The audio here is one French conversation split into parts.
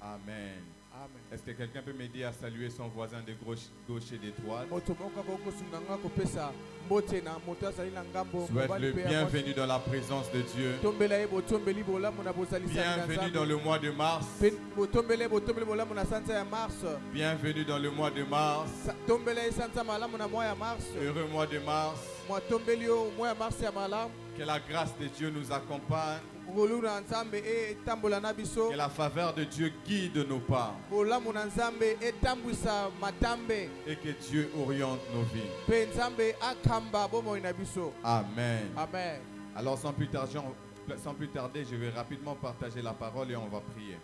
Amen. Amen. Est-ce que quelqu'un peut m'aider à saluer son voisin de gauche et de droite? Souhaite le bienvenue dans la présence de Dieu. Bienvenue dans le mois de mars. Bienvenue dans le mois de mars. Heureux mois de mars. Que la grâce de Dieu nous accompagne. Que la faveur de Dieu guide nos pas. Et que Dieu oriente nos vies. Amen. Amen. Alors sans plus tarder, je vais rapidement partager la parole et on va prier.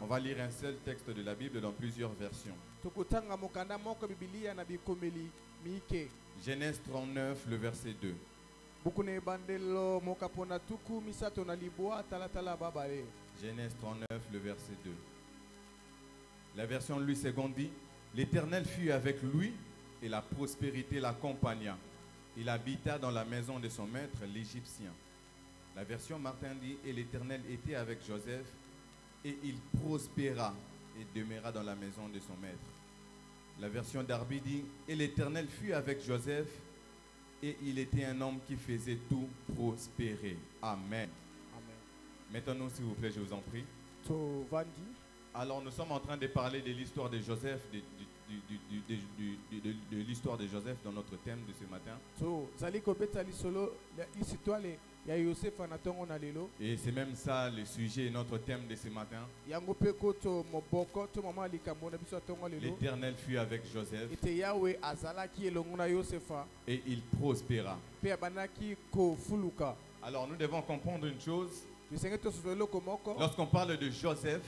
On va lire un seul texte de la Bible dans plusieurs versions. Genèse 39, le verset 2. Genèse 39, le verset 2. La version Louis II dit: L'Éternel fut avec lui et la prospérité l'accompagna. Il habita dans la maison de son maître, l'Égyptien. La version Martin dit: Et l'Éternel était avec Joseph et il prospéra et demeura dans la maison de son maître. La version Darby dit: Et l'Éternel fut avec Joseph et il était un homme qui faisait tout prospérer. Amen. Amen. Maintenant, s'il vous plaît, je vous en prie. Alors, nous sommes en train de parler de l'histoire de Joseph, de l'histoire de Joseph dans notre thème de ce matin. Et c'est même ça le sujet, notre thème de ce matin. L'Éternel fut avec Joseph et il prospéra. Alors nous devons comprendre une chose. Lorsqu'on parle de Joseph,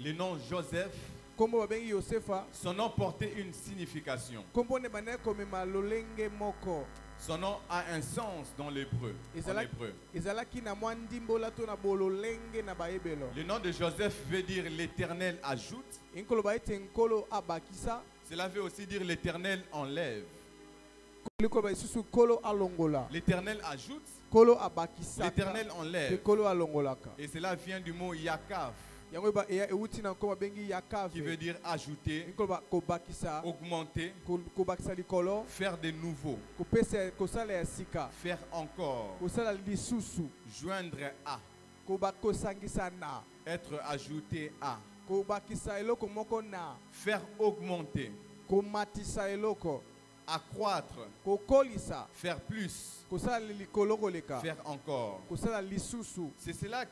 le nom Joseph, son nom portait une signification. Son nom a un sens dans l'hébreu. Le nom de Joseph veut dire l'Éternel ajoute. Cela veut aussi dire l'Éternel enlève. L'Éternel ajoute. L'Éternel enlève. Et cela vient du mot Yakav, qui veut dire ajouter, augmenter, faire de nouveau, faire encore, joindre à, être ajouté à, faire augmenter, accroître, faire plus, faire encore. C'est cela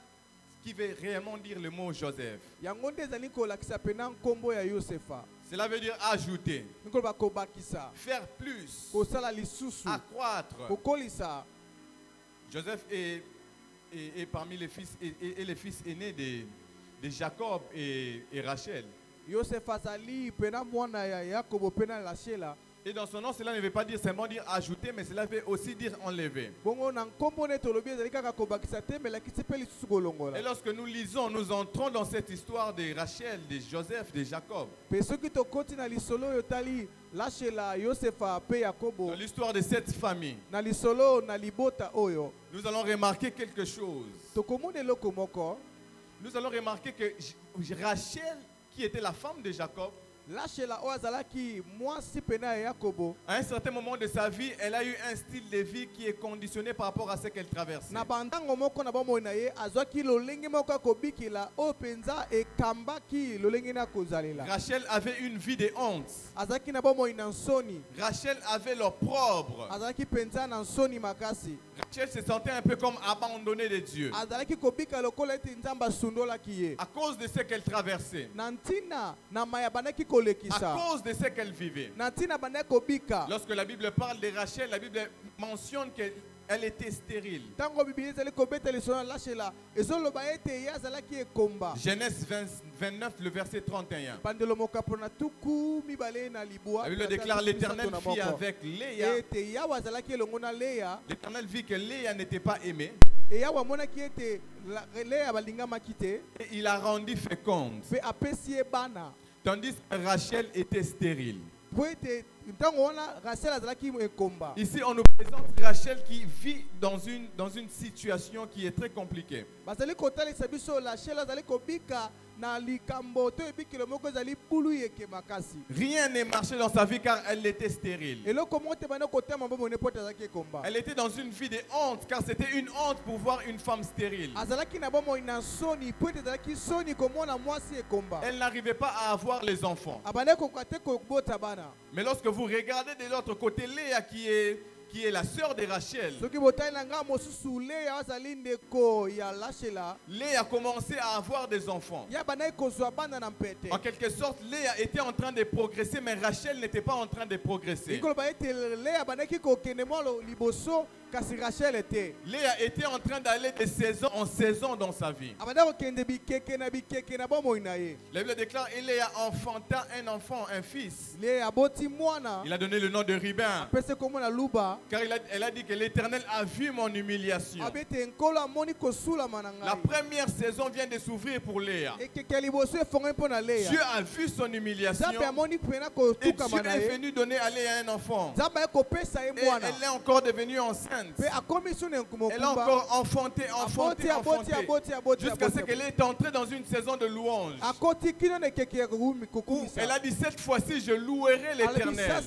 qui veut réellement dire le mot Joseph. Cela veut dire ajouter, faire plus, accroître. Joseph est parmi les fils et les fils aînés de Jacob et Rachel. Et dans son nom, cela ne veut pas dire seulement dire ajouter, mais cela veut aussi dire enlever. Et lorsque nous lisons, nous entrons dans cette histoire de Rachel, de Joseph, de Jacob. Dans l'histoire de cette famille, nous allons remarquer quelque chose. Nous allons remarquer que Rachel, qui était la femme de Jacob, à un certain moment de sa vie, elle a eu un style de vie qui est conditionné par rapport à ce qu'elle traversait. Rachel avait une vie de honte. Rachel avait l'opprobre. Rachel se sentait un peu comme abandonnée de Dieu à cause de ce qu'elle traversait, à cause de ce qu'elle vivait. Lorsque la Bible parle de Rachel, la Bible mentionne qu'elle était stérile. Genèse 29, le verset 31. La Bible déclare: l'Éternel fit avec Léa. L'Éternel vit que Léa n'était pas aimée. Et il la rendit féconde. Tandis que Rachel était stérile. Ici, on nous présente Rachel qui vit dans une situation qui est très compliquée. Rien n'est marché dans sa vie car elle était stérile. Elle était dans une vie de honte car c'était une honte pour voir une femme stérile. Elle n'arrivait pas à avoir les enfants. Mais lorsque vous regardez de l'autre côté, Léa qui est la sœur de Rachel, Léa a commencé à avoir des enfants. En quelque sorte, Léa était en train de progresser, mais Rachel n'était pas en train de progresser. Léa était en train d'aller de saison en saison dans sa vie. La Bible déclare et Léa enfanta un enfant, un fils. Il a donné le nom de Ruben. Car elle a dit que l'Éternel a vu mon humiliation. La première saison vient de s'ouvrir pour Léa. Dieu a vu son humiliation. Et Dieu est venu donner à Léa un enfant. Et elle est encore devenue enceinte. Elle a encore enfanté. Jusqu'à ce qu'elle est entrée dans une saison de louange. Elle a dit cette fois-ci je louerai l'Éternel.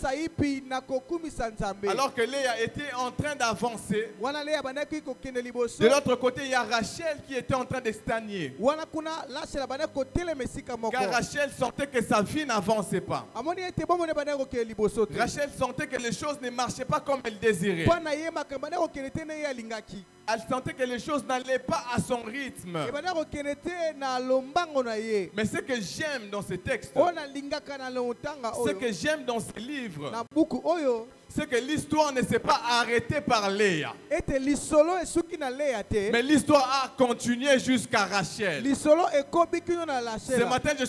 Alors que Léa était en train d'avancer. De l'autre côté, il y a Rachel qui était en train de stagner. Car Rachel sentait que sa vie n'avançait pas. Rachel sentait que les choses ne marchaient pas comme elle désirait. Elle sentait que les choses n'allaient pas à son rythme. Mais ce que j'aime dans ce texte, ce que j'aime dans ce livre, c'est que l'histoire ne s'est pas arrêtée par Léa. Mais l'histoire a continué jusqu'à Rachel. Ce matin, je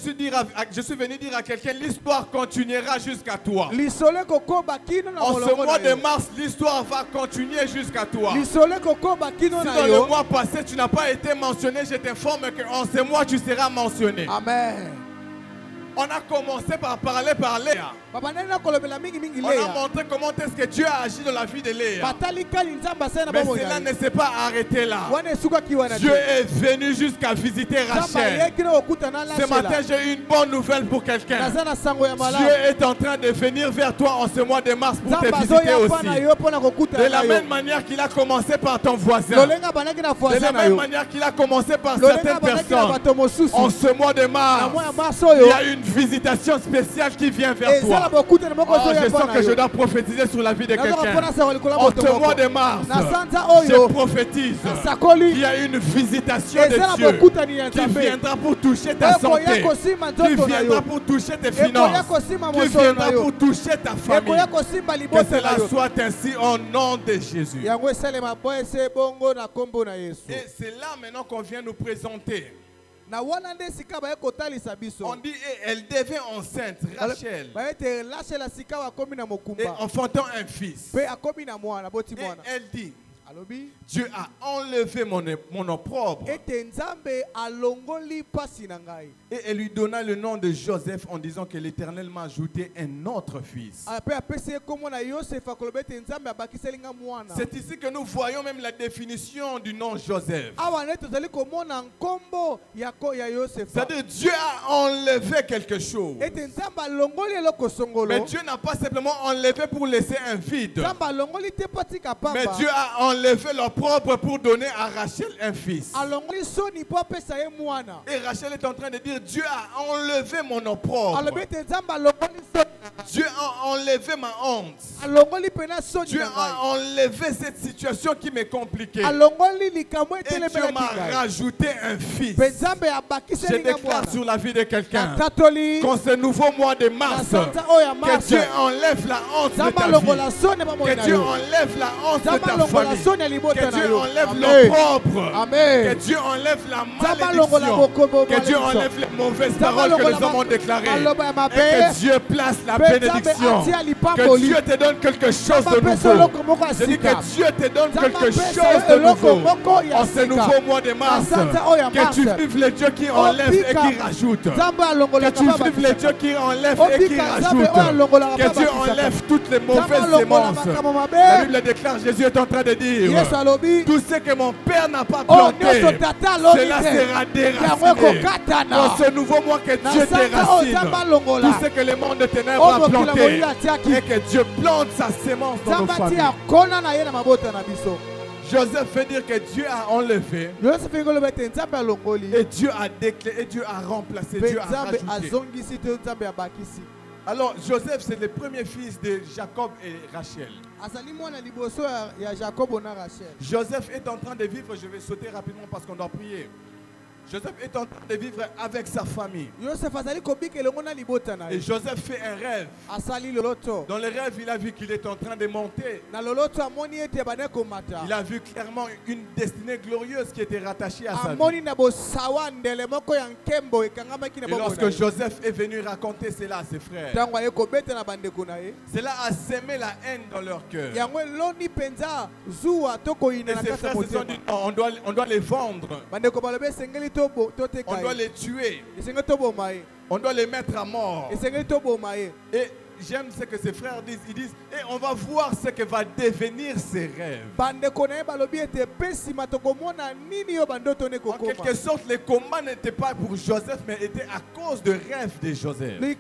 suis venu dire à quelqu'un, l'histoire continuera jusqu'à toi. En ce mois de mars, l'histoire va continuer jusqu'à toi. Si dans le mois passé, tu n'as pas été mentionné, je t'informe qu'en ce mois, tu seras mentionné. Amen. On a commencé par parler par Léa. On a montré comment est-ce que Dieu a agi dans la vie de Léa. Mais cela ne s'est pas arrêté là. Dieu est venu jusqu'à visiter Rachel. Ce matin, j'ai une bonne nouvelle pour quelqu'un. Dieu est en train de venir vers toi en ce mois de mars pour te visiter aussi. De la même manière qu'il a commencé par ton voisin. De la même manière qu'il a commencé par certaines personnes. En ce mois de mars, il y a une visitation spéciale qui vient vers toi. Oh, je sens que je dois prophétiser sur la vie de quelqu'un. En ce mois de mars, je prophétise qu'il y a une visitation de Dieu qui viendra pour toucher ta santé, qui viendra pour toucher tes finances, qui viendra pour toucher ta famille. Que cela soit ainsi au nom de Jésus. Et c'est là maintenant qu'on vient nous présenter. On dit elle devient enceinte, Rachel, et enfantant un fils. Et elle dit Dieu a enlevé mon opprobre. Et elle lui donna le nom de Joseph en disant que l'Éternel m'a ajouté un autre fils. C'est ici que nous voyons même la définition du nom Joseph. C'est-à-dire Dieu a enlevé quelque chose. Mais Dieu n'a pas simplement enlevé pour laisser un vide. Mais Dieu a enlevé l'opprobre pour donner à Rachel un fils. Et Rachel est en train de dire Dieu a enlevé mon opprobre. Dieu a enlevé ma honte. Dieu a enlevé cette situation qui m'est compliquée. Et Dieu m'a rajouté un fils. Je déclare sur la vie de quelqu'un qu'en ce nouveau mois de mars, que Dieu enlève la honte de ta vie. Que Dieu enlève la honte de ta famille. Que Dieu enlève l'opprobre. Amen. Que Dieu enlève la malédiction. Que Dieu enlève les mauvaises paroles que les hommes ont déclarées. Et que Dieu place la bénédiction. Que Dieu te donne quelque chose de nouveau. Je dis que Dieu te donne quelque chose de nouveau. En ce nouveau mois de mars. Que tu vives les dieux qui enlèvent et qui rajoutent. Que tu vives les dieux qui enlèvent et qui rajoutent. Que Dieu enlève toutes les mauvaises sémences. La Bible déclare, Jésus est en train de dire, tout ce que mon Père n'a pas planté, cela sera déraciné. Dans ce nouveau mois, que Dieu déracine tout ce que le monde de ténèbres a planté et que Dieu plante sa sémence dans nos familles. Joseph fait dire que Dieu a enlevé et Dieu a déclaré, et Dieu a remplacé, Dieu a rajouté. Alors Joseph, c'est le premier fils de Jacob et Rachel. Joseph est en train de vivre, je vais sauter rapidement parce qu'on doit prier. Joseph est en train de vivre avec sa famille. Et Joseph fait un rêve. Dans le rêve, il a vu qu'il est en train de monter. Il a vu clairement une destinée glorieuse qui était rattachée à sa vie. Et lorsque Joseph est venu raconter cela à ses frères, cela a semé la haine dans leur cœur. Et ses frères se sont dit, on doit les vendre. On doit les tuer. On doit les mettre à mort. Et j'aime ce que ses frères disent. Ils disent, et on va voir ce que va devenir ses rêves. En quelque sorte, le combat n'était pas pour Joseph, mais était à cause de rêves de Joseph. Il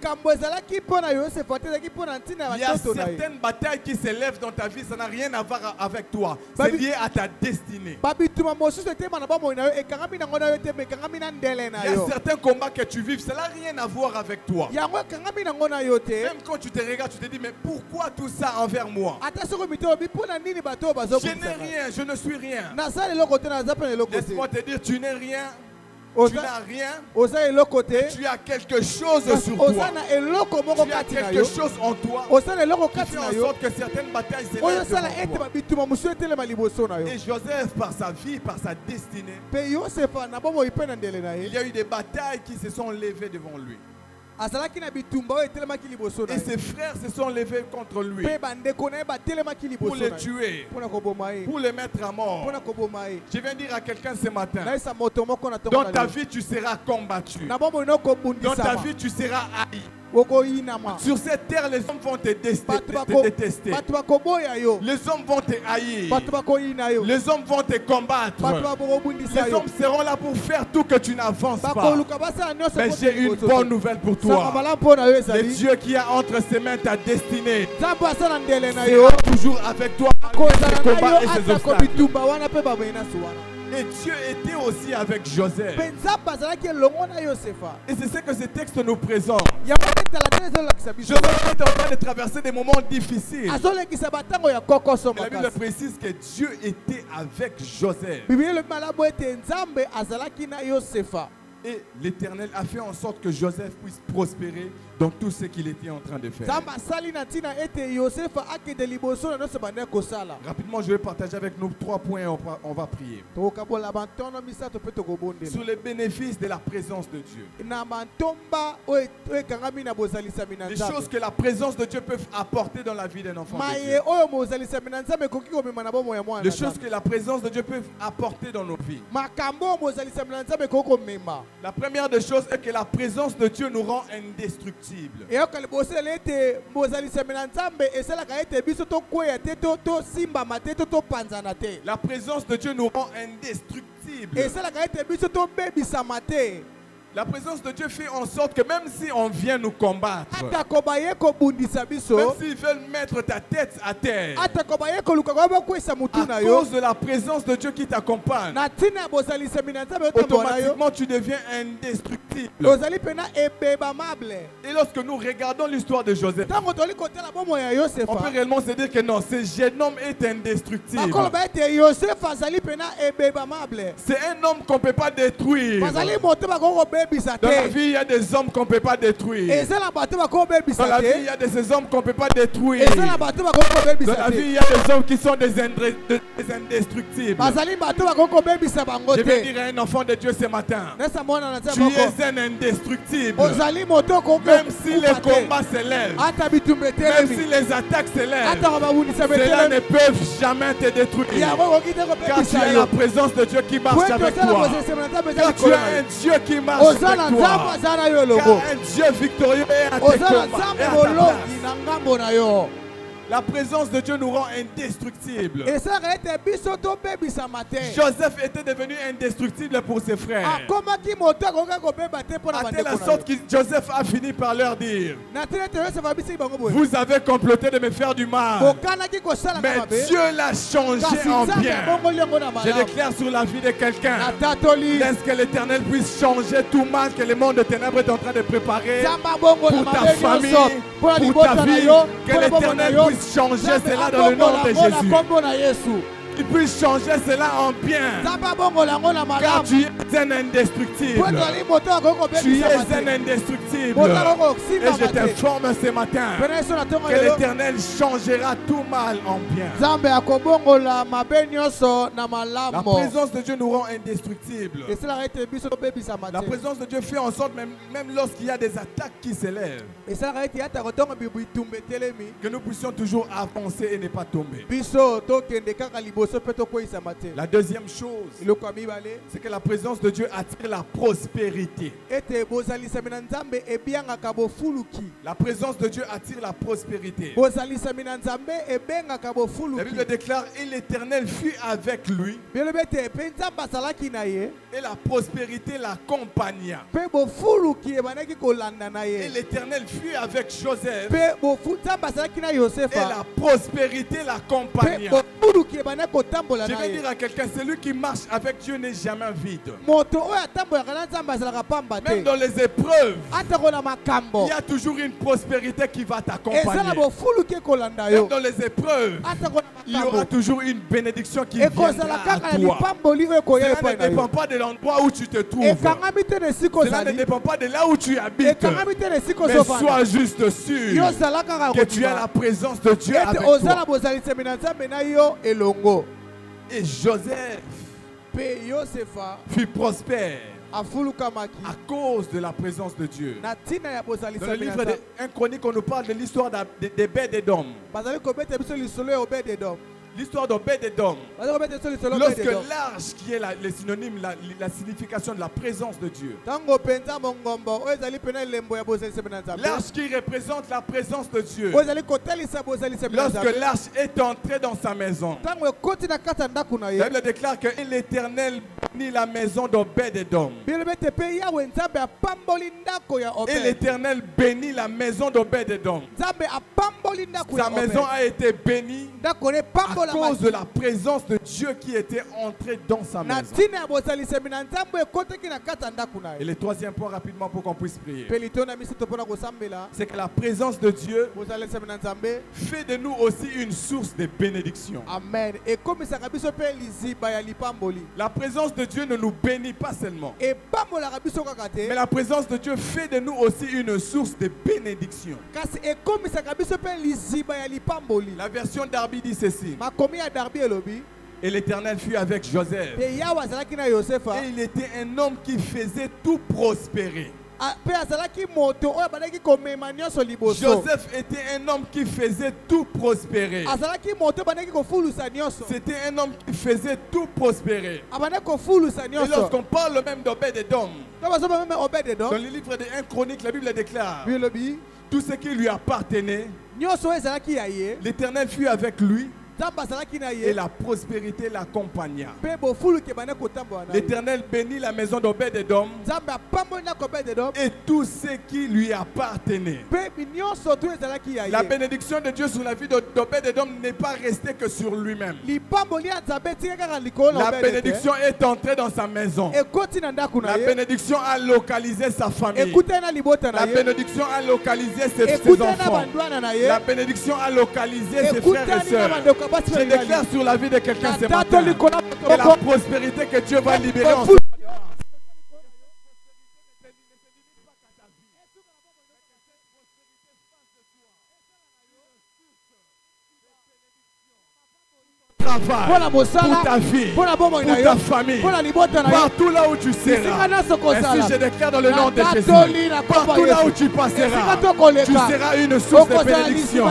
y a certaines batailles qui s'élèvent dans ta vie, ça n'a rien à voir avec toi. C'est lié à ta destinée. Il y a certains combats que tu vives, ça n'a rien à voir avec toi. Même quand tu te regardes, tu te dis, mais pourquoi tout ça envers moi? Je n'ai rien, je ne suis rien. Laisse-moi te dire, tu n'es rien. Tu n'as rien. Tu as quelque chose sur toi. Tu as quelque chose en toi qui fait en sorte que certaines batailles s'élèvent devant toi. Et Joseph, par sa vie, par sa destinée, il y a eu des batailles qui se sont levées devant lui. Et ses frères se sont levés contre lui pour le tuer, pour le mettre à mort. Je viens dire à quelqu'un ce matin, dans ta vie tu seras combattu, dans ta vie tu seras haï. Sur cette terre, les hommes vont te détester. Les hommes vont te haïr. Les hommes vont te combattre. Les hommes seront là pour faire tout que tu n'avances pas. Mais j'ai une bonne nouvelle pour toi. Le Dieu qui a entre ses mains ta destinée sera toujours avec toi malgré ses combats et ses obstacles. Et Dieu était aussi avec Joseph. Et c'est ce que ce texte nous présente. Joseph est en train de traverser des moments difficiles. La Bible précise que Dieu était avec Joseph. Et l'Éternel a fait en sorte que Joseph puisse prospérer dans tout ce qu'il était en train de faire. Rapidement, je vais partager avec nous 3 points et on va prier. Sur les bénéfices de la présence de Dieu. Les choses que la présence de Dieu peut apporter dans la vie d'un enfant de Dieu. Les choses que la présence de Dieu peut apporter dans nos vies. La première des choses est que la présence de Dieu nous rend indestructibles. La présence de Dieu nous rend indestructibles. La présence de Dieu fait en sorte que même si on vient nous combattre, même s'ils veulent mettre ta tête à terre, à cause de la présence de Dieu qui t'accompagne, automatiquement tu deviens indestructible. Et lorsque nous regardons l'histoire de Joseph, on peut réellement se dire que non, ce jeune homme est indestructible. C'est un homme qu'on ne peut pas détruire. Dans la vie, il y a des hommes qu'on ne peut pas détruire. Dans la vie, il y a de ces hommes qu'on ne peut pas détruire. Dans la vie, il y a des hommes qui sont des indestructibles. Je vais dire à un enfant de Dieu ce matin, tu es un indestructible. Même si les combats s'élèvent, même si les attaques s'élèvent, cela ne peut jamais te détruire. Car tu as la présence de Dieu qui marche avec toi. Car tu as un Dieu qui marche avec toi. Car un Dieu victorieux est à tes combats et à ta place. La présence de Dieu nous rend indestructibles. Joseph était devenu indestructible pour ses frères. À telle sorte que Joseph a fini par leur dire, vous avez comploté de me faire du mal, mais Dieu l'a changé en bien. Je déclare sur la vie de quelqu'un, laisse que l'Éternel puisse changer tout mal que le monde de ténèbres est en train de préparer pour ta famille, pour ta vie. Que l'Éternel puisse changer cela dans le nom de Jésus. Tu puisses changer cela en bien. Car tu es un indestructible. Tu es un indestructible. Et je t'informe ce matin que l'Éternel changera tout mal en bien. La présence de Dieu nous rend indestructibles. La présence de Dieu fait en sorte, même lorsqu'il y a des attaques qui s'élèvent, que nous puissions toujours avancer et ne pas tomber. La deuxième chose, c'est que la présence de Dieu attire la prospérité. La présence de Dieu attire la prospérité. La Bible déclare, et l'Éternel fut avec lui, et la prospérité l'accompagna. Et l'Éternel fut avec Joseph, et la prospérité l'accompagna. Je vais dire à quelqu'un, celui qui marche avec Dieu n'est jamais vide. Même dans les épreuves, il y a toujours une prospérité qui va t'accompagner. Même dans les épreuves, il y aura toujours une bénédiction qui viendra à toi. Cela ne dépend pas de l'endroit où tu te trouves. Cela ne dépend pas de là où tu habites. Mais sois juste sûr que tu as la présence de Dieu avec toi. Et Joseph fut prospère à cause de la présence de Dieu. Dans le livre de 1 Chronique, on nous parle de l'histoire d'Obed-Édom. L'histoire d'Obed-Édom. Lorsque l'arche, qui est le synonyme, la signification de la présence de Dieu. L'arche qui représente la présence de Dieu. Lorsque l'arche est entrée dans sa maison, la Bible déclare que l'Éternel bénit la maison d'Obed-Édom. Et l'Éternel bénit la maison d'Obed-Édom. Sa maison a été bénie à cause de la présence de Dieu qui était entrée dans sa maison. Et le troisième point rapidement pour qu'on puisse prier, c'est que la présence de Dieu fait de nous aussi une source de bénédiction. Amen. La présence de Dieu ne nous bénit pas seulement, mais la présence de Dieu fait de nous aussi une source de bénédiction. La version Darby dit ceci: et l'Éternel fut avec Joseph, et il était un homme qui faisait tout prospérer. Joseph était un homme qui faisait tout prospérer. C'était un homme qui faisait tout prospérer. Et lorsqu'on parle même d'Obed-Édom, dans le livre de 1 Chronique, la Bible déclare, tout ce qui lui appartenait, l'Éternel fut avec lui, et la prospérité l'accompagna. L'Éternel bénit la maison d'Obed-Édom et tout ce qui lui appartenait. La bénédiction de Dieu sur la vie d'Obed-Édom n'est pas restée que sur lui-même. La bénédiction est entrée dans sa maison. La bénédiction a localisé sa famille. La bénédiction a localisé ses enfants. La bénédiction a localisé ses frères et sœurs. Je déclare sur la vie de quelqu'un ce matin que la prospérité que Dieu va libérer en travail, pour ta vie, pour ta famille, partout là où tu seras. Ainsi je déclare dans le nom de Jésus, partout là où tu passeras, tu seras une source de bénédiction.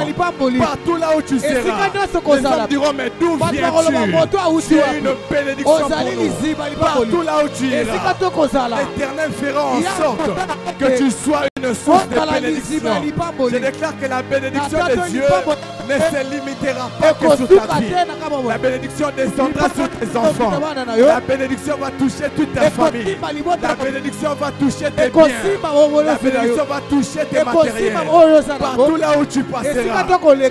Partout là où tu seras, les hommes diront, mais d'où viens-tu? Tu es une bénédiction pour nous. Partout là où tu iras, l'Éternel fera en sorte que tu sois une source de bénédiction. Je déclare que la bénédiction de Dieu ne se limitera pas que sur ta vie. La bénédiction descendra sur tes enfants. La bénédiction va toucher toute ta famille. La bénédiction va toucher tes biens. La bénédiction va toucher tes matériels. Partout là où tu passeras,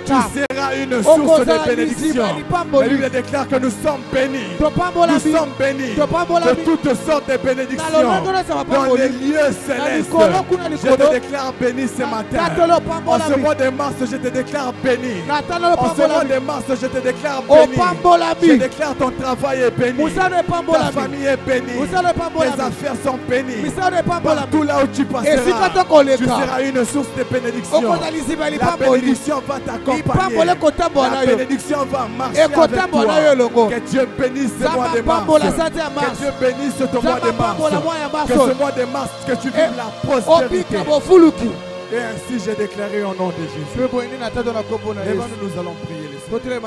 tu seras une source de bénédiction. La Bible déclare que nous sommes bénis. Nous sommes bénis de toutes sortes de bénédictions dans les lieux célestes. Je te déclare béni ce matin. En ce mois de mars, je te déclare béni. En ce mois de mars, je te déclare béni. Je déclare ton travail est béni. Ta famille est bénie. Tes affaires sont bénies. Partout là où tu passeras, tu seras une source de bénédiction. La bénédiction va t'accompagner. La bénédiction va marcher avec toi. Que Dieu bénisse ce mois de mars. Que Dieu bénisse ton mois de mars. Que ce mois de mars, que tu vives la prospérité. Et ainsi j'ai déclaré au nom de Jésus. Nous allons prier les Seigneurs.